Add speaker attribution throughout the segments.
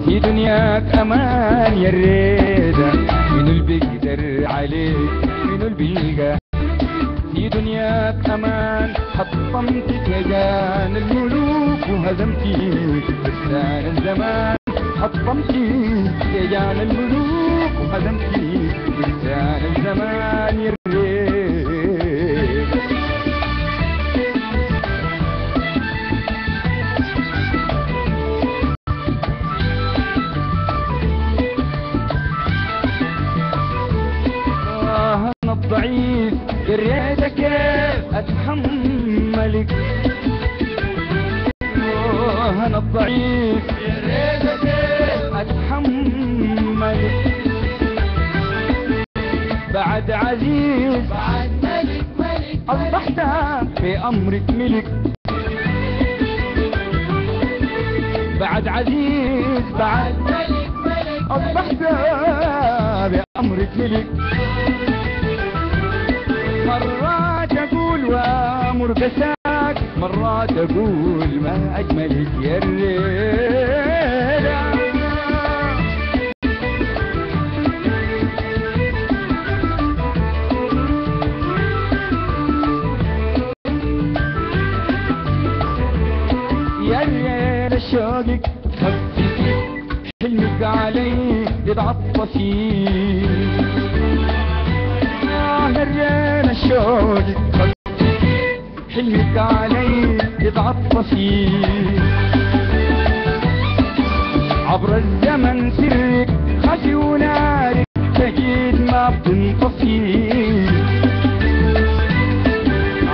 Speaker 1: في دنياك امان يا الريدة، منو اللي بيقدر عليك منو اللي بيلقى. في دنياك امان حطمت تيجان الملوك وهزمتي فرسان الزمان. حطمتي تيجان الملوك وهزمتي فرسان الزمان يا الريدة. أنا الضعيف يا ريت كيف أتحملك. أنا الضعيف يا ريت كيف أتحملك. بعد عزيز بعد ملك أصبحت في أمرك ملك. بعد عزيز بعد ملك أصبحت بأمرك ملك. مرات أقول وأمر بساك، مرات أقول ما أجملك يا الريدة. يا الريدة شوقك خففي حلمك علي يتعطفي. الرينا شوقك حلمك علي يتعطفي. عبر الزمن سرك خفي ونارك تجيد ما بتنطفي.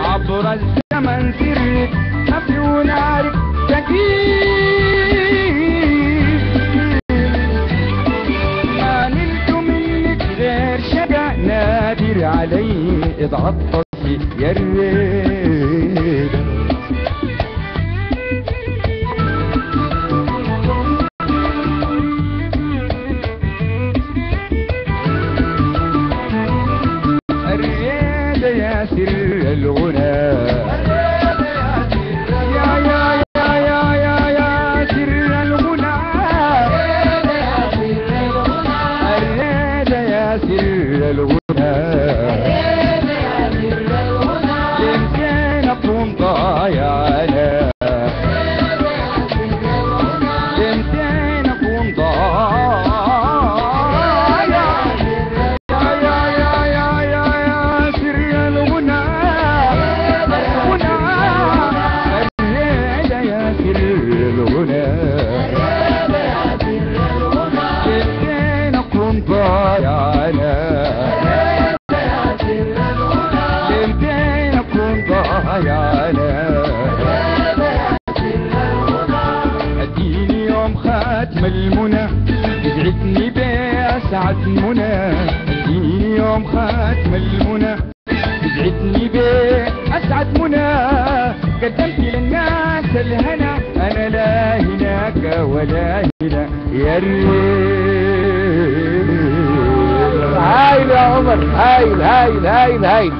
Speaker 1: عبر الزمن سرك خفي ونارك تجيد. ما نلت منك غير شقا نادر علي اتعطفي يا الريدة. الريدة يا سر الغنى. يمكن أكون ضايعنا، يمكن أكون ضايع. يا سر الغنى الريدة يا سر الغنى. يمكن أكون ضايعنا، اديني يوم خاتم المنى يسعدني بأسعد منى. اديني يوم خاتم المنى يسعدني بأسعد منى. قدمت للناس الهنا انا لا هناك ولا هنا يا الريدة.
Speaker 2: هايل يا عمر، هايل هايل هايل هايل.